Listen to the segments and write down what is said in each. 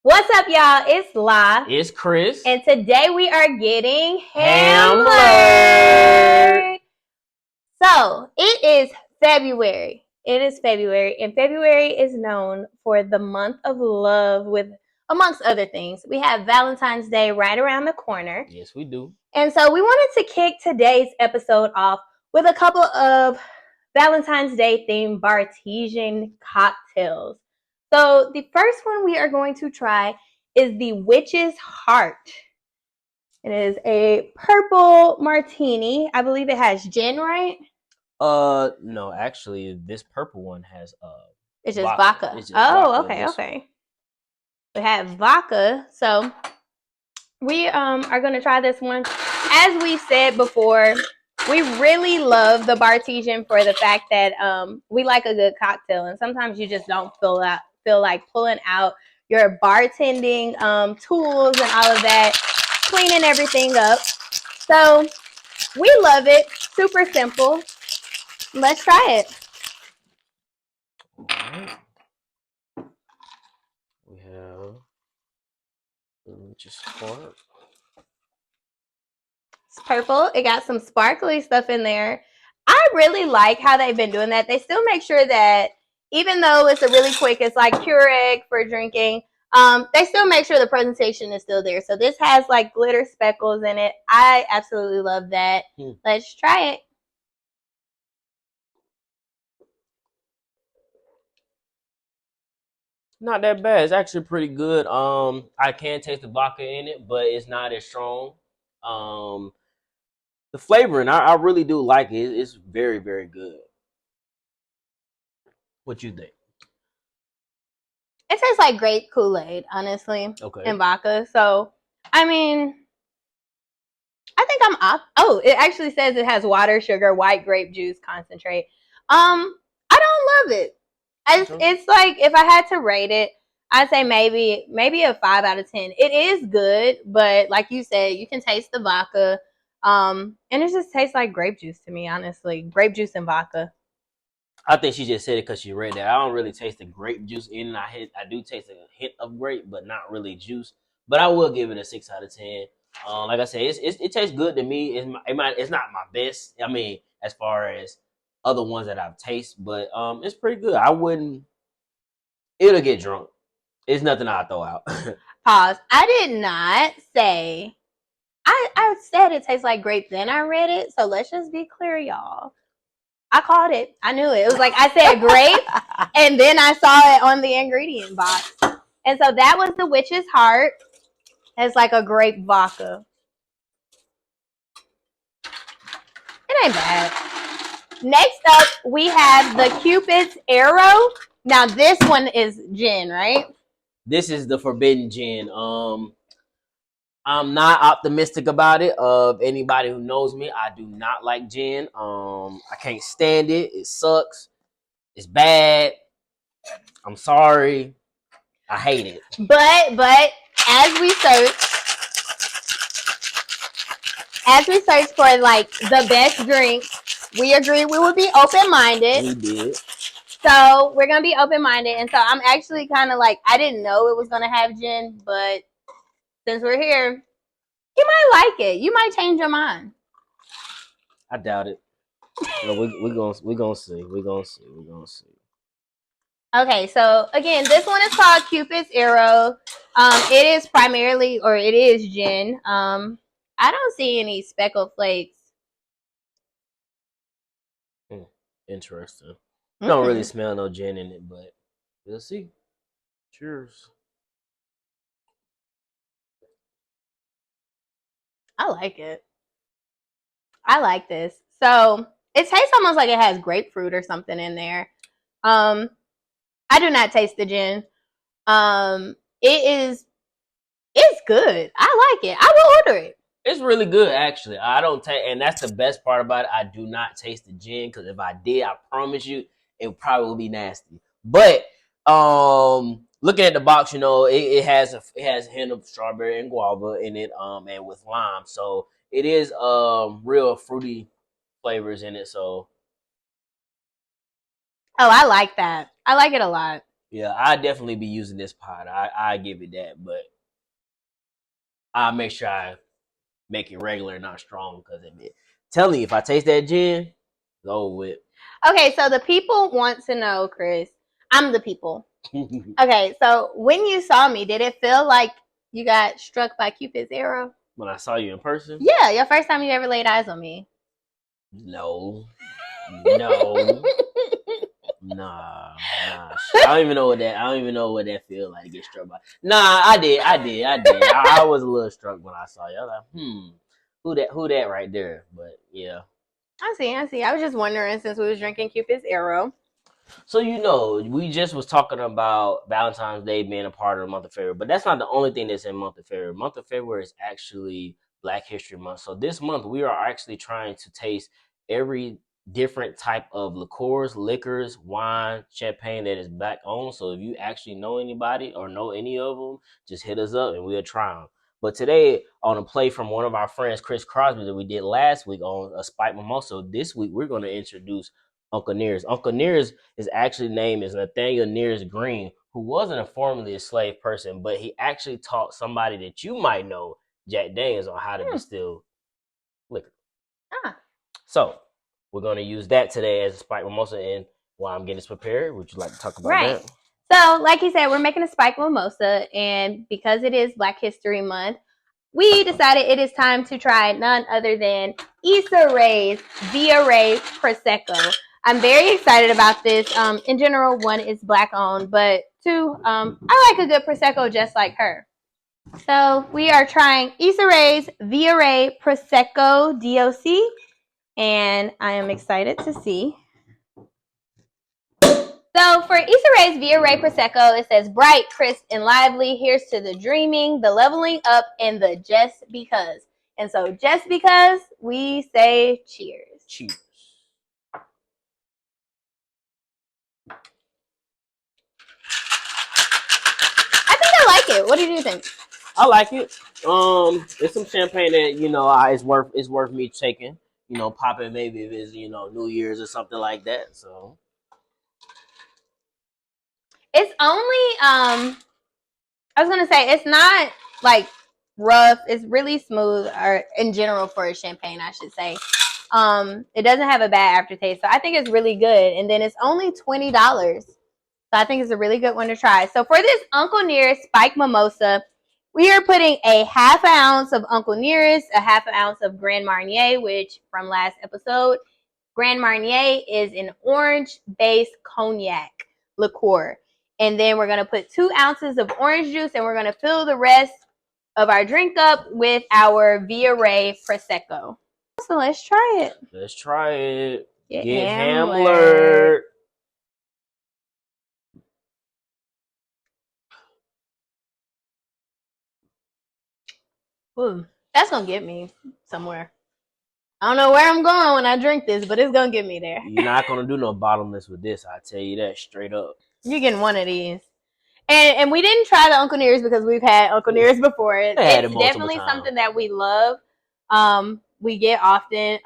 What's up, y'all? It's La. It's Chris. And today we are getting Hamlered. So, it is February. And February is known for the month of love with, amongst other things. We have Valentine's Day right around the corner. Yes, we do. And so we wanted to kick today's episode off with a couple of Valentine's Day themed Bartesian cocktails. So the first one we are going to try is the Witch's Heart. It is a purple martini. I believe it has gin, right? No, actually, this purple one has It's just vodka. It's just vodka. Okay. Okay. We have vodka. So we are going to try this one. As we said before, we really love the Bartesian for the fact that we like a good cocktail, and sometimes you just don't feel like pulling out your bartending tools and all of that, cleaning everything up. So we love it. Super simple. Let's try it. All right. We have just spark. It's purple. It got some sparkly stuff in there. I really like how they've been doing that. They still make sure that even though it's a really quick, it's like Keurig for drinking, they still make sure the presentation is still there. So this has like glitter speckles in it. I absolutely love that. Let's try it. Not that bad. It's actually pretty good. I can taste the vodka in it, but it's not as strong. The flavoring, I really do like it. It's very, very good. What you think? It tastes like grape Kool-Aid, honestly. Okay. And vodka. So, I mean, I think I'm up. Oh, it actually says it has water, sugar, white grape juice concentrate. I don't love it. It's like, if I had to rate it, I'd say maybe a 5 out of 10. It is good, but like you said, you can taste the vodka. And it just tastes like grape juice to me, honestly. Grape juice and vodka. I think she just said it because she read that. I don't really taste the grape juice in it. I do taste a hint of grape, but not really juice. But I will give it a 6 out of 10. Like I said, it tastes good to me. It's not my best. I mean, as far as other ones that I've tasted, but it's pretty good. I wouldn't. It'll get drunk. It's nothing I'll throw out. Pause. I did not say. I said it tastes like grape. Then I read it. So let's just be clear, y'all. I called it. I knew it. It was like I said grape, and then I saw it on the ingredient box. And so that was the Witch's Heart. It's like a grape vodka. It ain't bad. Next up, we have the Cupid's Arrow. Now this one is gin, right? This is the forbidden gin. I'm not optimistic about it. Of anybody who knows me, I do not like gin. I can't stand it. It sucks. It's bad. I'm sorry. I hate it. But as we search for like the best drinks, we agreed we would be open-minded. We did. So we're gonna be open-minded, and so I'm actually kind of like, I didn't know it was gonna have gin, but since we're here, you might like it. You might change your mind. I doubt it. No, we're gonna see. We're gonna see. Okay, so again, this one is called Cupid's Arrow. It is primarily, or it is gin. I don't see any speckled flakes. Interesting. Don't really smell no gin in it, but we'll see. Cheers. I like it. I like this. So it tastes almost like it has grapefruit or something in there. I do not taste the gin. It's good. I like it. I will order it. It's really good, actually. I don't take, and that's the best part about it. I do not taste the gin, because if I did, I promise you, it probably would be nasty. But looking at the box, you know, it has a hint of strawberry and guava in it, and with lime, so it is real fruity flavors in it. So, oh, I like that. I like it a lot. Yeah, I definitely be using this pot. I give it that, but I make sure I make it regular, not strong, because it. Telling you, if I taste that gin, it's over with. Okay, so the people want to know, Chris. I'm the people. Okay, so when you saw me, did it feel like you got struck by Cupid's arrow? When I saw you in person? Yeah, your first time you ever laid eyes on me. No. No. Nah. I don't even know what that. I don't even know what that feels like to get struck by. Nah, I did. I was a little struck when I saw you. I was like, who that right there? But yeah. I see. I was just wondering since we was drinking Cupid's arrow. So we just was talking about Valentine's Day being a part of the month of February, but that's not the only thing that's in month of February. Month of February is actually Black History Month. So this month we are actually trying to taste every different type of liquors, wine, champagne that is black owned. So if you actually know anybody or know any of them, just hit us up and we'll try them. But today, on a play from one of our friends, Chris Crosby, that we did last week on a Spike Mimosa, this week we're going to introduce Uncle Nearest. Uncle Nearest, his actually name is Nathaniel Nearest Green, who wasn't a formerly a slave person, but he actually taught somebody that you might know, Jack Daniels, on how to distill liquor. So we're going to use that today as a Spike Mimosa. And while I'm getting this prepared, would you like to talk about that? So, like you said, we're making a Spike Mimosa, and because it is Black History Month, we decided it is time to try none other than Issa Rae's Via Rae Prosecco. I'm very excited about this. In general, one, is black owned, but two, I like a good Prosecco just like her. So we are trying Issa Rae's Via Rae Prosecco DOC, and I am excited to see. So for Issa Rae's Via Rae Prosecco, it says bright, crisp, and lively. Here's to the dreaming, the leveling up, and the just because. And so just because, we say cheers. Cheers. I think I like it. What do you think? I like it. It's some champagne that it's worth me taking. Popping maybe if it's New Year's or something like that. So it's only I was gonna say it's not like rough. It's really smooth, or in general for a champagne, I should say. It doesn't have a bad aftertaste, so I think it's really good. And then it's only $20, so I think it's a really good one to try. So for this Uncle Nearest Spike Mimosa, we are putting a half an ounce of Uncle Nearest, a half an ounce of Grand Marnier, which from last episode, Grand Marnier is an orange-based cognac liqueur. And then we're going to put 2 ounces of orange juice, and we're going to fill the rest of our drink up with our Via Rae Prosecco. So let's try it. Let's try it. Get Hamlered. Ooh, that's going to get me somewhere. I don't know where I'm going when I drink this, but it's going to get me there. You're not going to do no bottomless with this. I tell you that straight up. You're getting one of these. And we didn't try the Uncle Nearest because we've had Uncle Nearest before. It's definitely something that we love. We get often.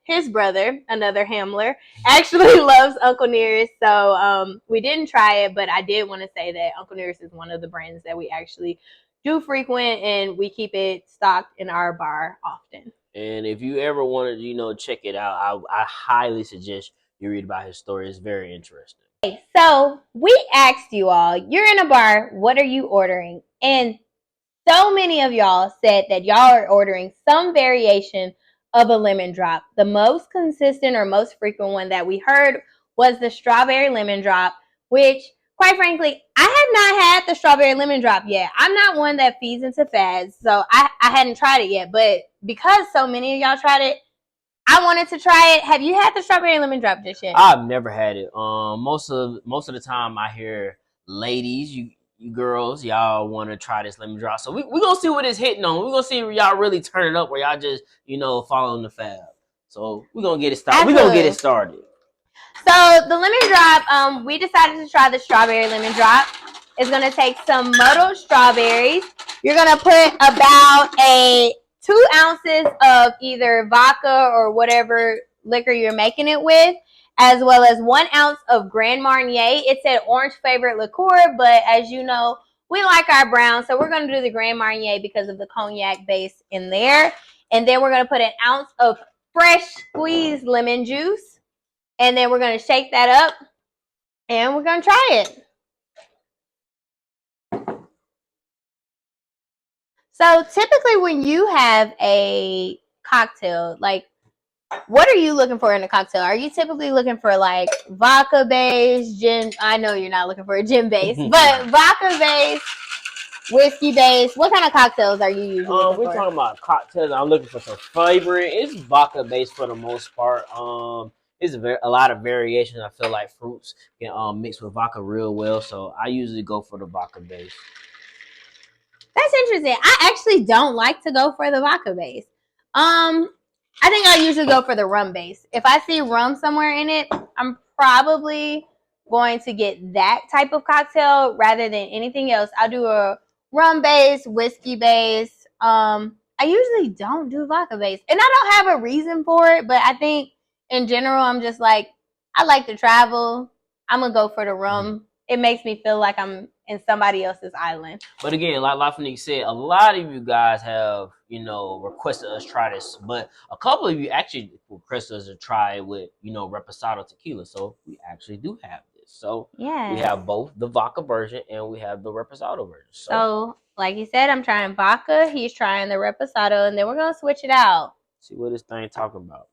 His brother, another Hamler, actually loves Uncle Nearest. So we didn't try it, but I did want to say that Uncle Nearest is one of the brands that we actually do frequent, and we keep it stocked in our bar often. And if you ever wanted to, check it out, I highly suggest you read about his story. It's very interesting. Okay, so we asked you all, you're in a bar, what are you ordering? And so many of y'all said that y'all are ordering some variation of a lemon drop. The most consistent or most frequent one that we heard was the strawberry lemon drop, which, quite frankly, I have not had the strawberry lemon drop yet. I'm not one that feeds into fads, so I hadn't tried it yet. But because so many of y'all tried it, I wanted to try it. Have you had the strawberry lemon drop just yet? I've never had it. Most of the time I hear ladies, you girls, y'all want to try this lemon drop. So we gonna see what it's hitting on. We're gonna see if y'all really turn it up or y'all just following the fad. So we're gonna get it started. We're gonna get it started. So the lemon drop, we decided to try the strawberry lemon drop. It's gonna take some muddled strawberries. You're gonna put about 2 ounces of either vodka or whatever liquor you're making it with, as well as 1 ounce of Grand Marnier. It said orange flavored liqueur, but as you know, we like our brown, so we're going to do the Grand Marnier because of the cognac base in there. And then we're going to put 1 ounce of fresh squeezed lemon juice. And then we're going to shake that up, and we're going to try it. So typically when you have a cocktail, like, what are you looking for in a cocktail? Are you typically looking for like vodka base, gin? I know you're not looking for a gin base, but vodka base, whiskey base. What kind of cocktails are you usually looking We're for? talking about cocktails. I'm looking for some flavor. It's vodka based for the most part. It's a lot of variations. I feel like fruits can mix with vodka real well, so I usually go for the vodka base. That's interesting. I actually don't like to go for the vodka base. I think I usually go for the rum base. If I see rum somewhere in it, I'm probably going to get that type of cocktail rather than anything else. I'll do a rum base, whiskey base. I usually don't do vodka base, and I don't have a reason for it, but I think in general, I'm just like, I like to travel. I'm gonna go for the rum. It makes me feel like I'm in somebody else's island. But again, like Lafanique said, a lot of you guys have, requested us try this, but a couple of you actually requested us to try it with, Reposado tequila. So we actually do have this. So yeah, we have both the vodka version and we have the Reposado version. So like you said, I'm trying vodka. He's trying the Reposado, and then we're gonna switch it out. See what this thing talking about.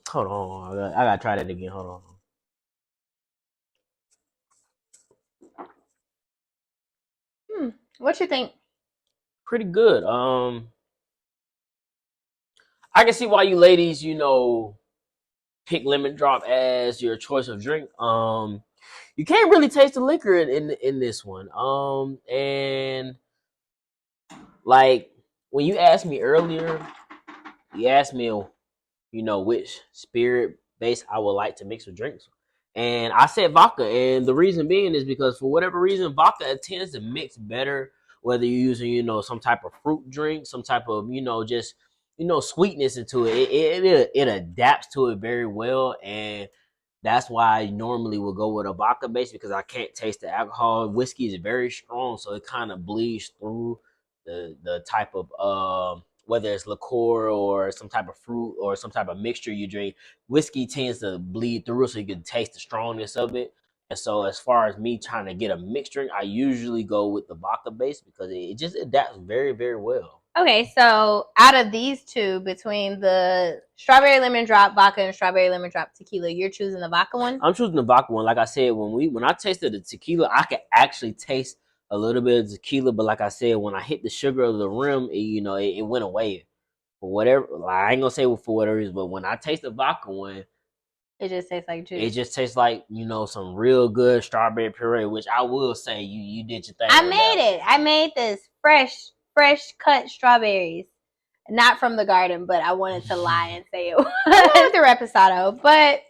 Hold on. I gotta try that again. Hold on. What you think? Pretty good. I can see why you ladies, pick lemon drop as your choice of drink. You can't really taste the liquor in this one. And like when you asked me earlier, you asked me, which spirit base I would like to mix with drinks. And I said vodka. And the reason being is because for whatever reason, vodka tends to mix better, whether you're using, some type of fruit drink, some type of, just, sweetness into it. It adapts to it very well. And that's why I normally will go with a vodka base because I can't taste the alcohol. Whiskey is very strong, so it kind of bleeds through the type of whether it's liqueur or some type of fruit or some type of mixture you drink. Whiskey tends to bleed through, so you can taste the strongness of it. And so, as far as me trying to get a mixed drink, I usually go with the vodka base because it just adapts very, very well. Okay, so out of these two, between the strawberry lemon drop vodka and strawberry lemon drop tequila, you're choosing the vodka one? I'm choosing the vodka one. Like I said, when I tasted the tequila, I could actually taste a little bit of tequila, but like I said, when I hit the sugar of the rim, it went away. For whatever, like, I ain't gonna say for whatever reason, but when I taste the vodka one, it just tastes like juice. It just tastes like, some real good strawberry puree, which I will say you did your thing. I made it. I made this fresh cut strawberries. Not from the garden, but I wanted to lie and say it was the Reposado. But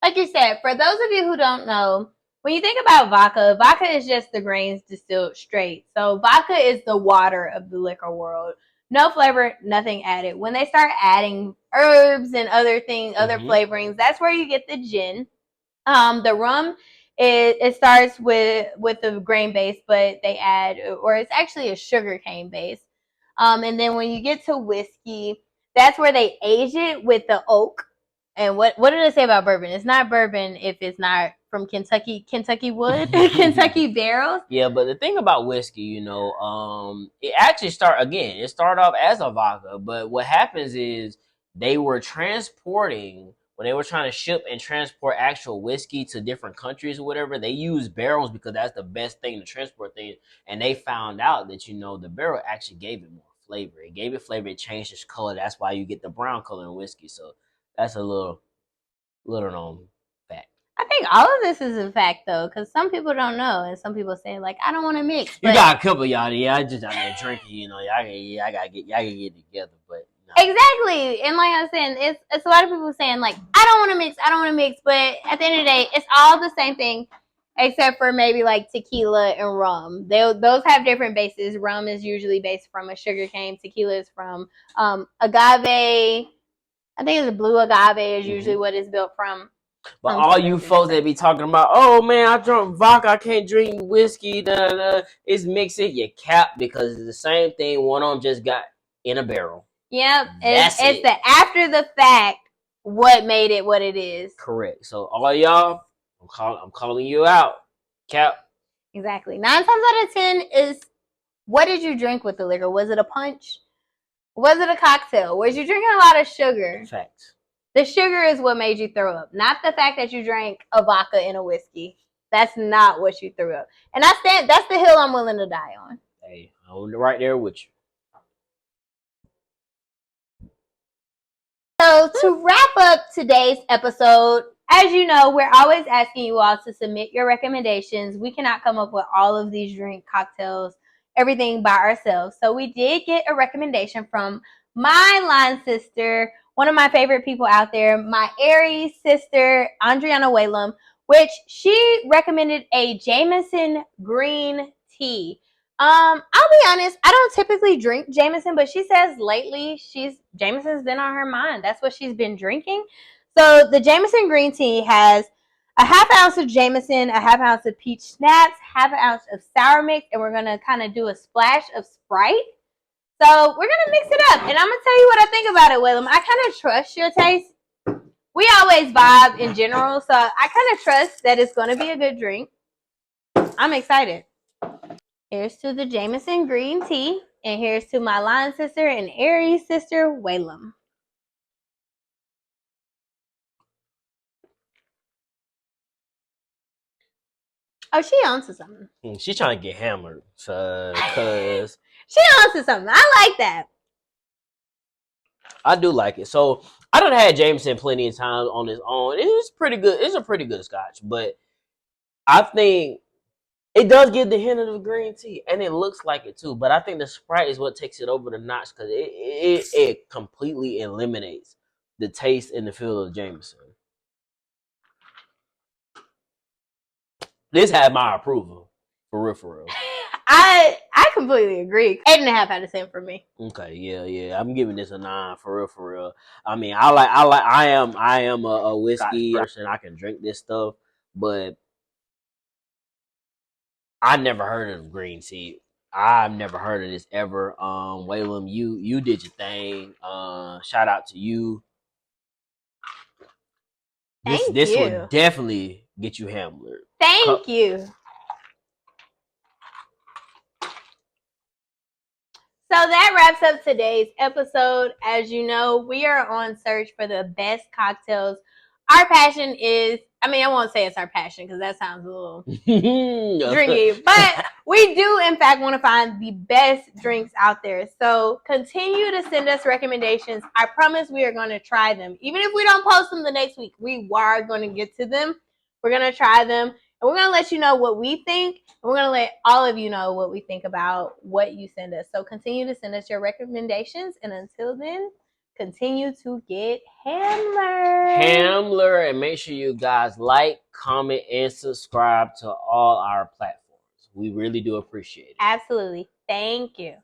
like you said, for those of you who don't know, when you think about vodka, vodka is just the grains distilled straight. So vodka is the water of the liquor world. No flavor, nothing added. When they start adding herbs and other things, other flavorings, that's where you get the gin. The rum, it starts with the grain base, but they add, or it's actually a sugar cane base. And then when you get to whiskey, that's where they age it with the oak. And what did I say about bourbon? It's not bourbon if it's not from Kentucky wood, Kentucky barrels. Yeah, but the thing about whiskey, it actually it started off as a vodka, but what happens is they were transporting, when they were trying to ship and transport actual whiskey to different countries or whatever, they use barrels because that's the best thing to transport things. And they found out that, the barrel actually gave it more flavor. It gave it flavor, it changed its color. That's why you get the brown color in whiskey. So that's a little known fact. I think all of this is a fact though, because some people don't know, and some people say like, I don't want to mix. You got a couple of y'all, I just out there drinking, y'all gotta get it together, but no. Exactly. And like I was saying, it's a lot of people saying like, I don't want to mix, but at the end of the day, it's all the same thing. except for maybe like tequila and rum. Those have different bases. Rum is usually based from a sugar cane. Tequila is from agave. I think it's blue agave is usually what it's built from. But all you folks that be talking about, oh man, I drunk vodka, I can't drink whiskey, it's mixing, you cap, because it's the same thing one of them just got in a barrel. Yep, it's the after the fact what made it what it is. Correct. So all y'all, I'm calling you out. Cap. Exactly. 9 times out of 10 is, what did you drink with the liquor? Was it a punch? Was it a cocktail? Was you drinking a lot of sugar? Facts. The sugar is what made you throw up, not the fact that you drank a vodka and a whiskey. That's not what you threw up. And that's the hill I'm willing to die on. Hey, I'm right there with you. So to wrap up today's episode, as you know, we're always asking you all to submit your recommendations. We cannot come up with all of these drink cocktails, everything by ourselves. So we did get a recommendation from my line sister, one of my favorite people out there, my Aries sister, Andriana Whalum, which she recommended a Jameson green tea. I'll be honest, I don't typically drink Jameson, but she says lately Jameson's been on her mind. That's what she's been drinking. So the Jameson green tea has a half ounce of Jameson, a half ounce of peach schnapps, half an ounce of sour mix, and we're gonna kind of do a splash of Sprite. So we're gonna mix it up, and I'm gonna tell you what I think about it, Willem. I kind of trust your taste. We always vibe in general, so I kind of trust that it's gonna be a good drink. I'm excited. Here's to the Jameson green tea, and here's to my line sister and Aries sister, Whalum. Oh, she onto something. She's trying to get hammered, cause she onto something. I like that. I do like it. So I done had Jameson plenty of times on his own. It's pretty good. It's a pretty good scotch, but I think it does give the hint of the green tea, and it looks like it too. But I think the Sprite is what takes it over the notch, because it completely eliminates the taste and the feel of Jameson. This had my approval, for real. I completely agree. 8.5 out of 10 for me. Okay, yeah. I'm giving this a 9 for real. I mean, I am a whiskey person. I can drink this stuff, but I never heard of green tea. I've never heard of this ever. Whalum, you did your thing. Shout out to you. This will definitely get you hammered. Thank you. So that wraps up today's episode. As you know, we are on search for the best cocktails. Our passion is, I won't say it's our passion because that sounds a little drinky, but we do in fact want to find the best drinks out there. So continue to send us recommendations. I promise we are going to try them. Even if we don't post them the next week, we are going to get to them. We're going to try them. And we're going to let you know what we think. And we're going to let all of you know what we think about what you send us. So continue to send us your recommendations. And until then, continue to get hammered. And make sure you guys like, comment, and subscribe to all our platforms. We really do appreciate it. Absolutely. Thank you.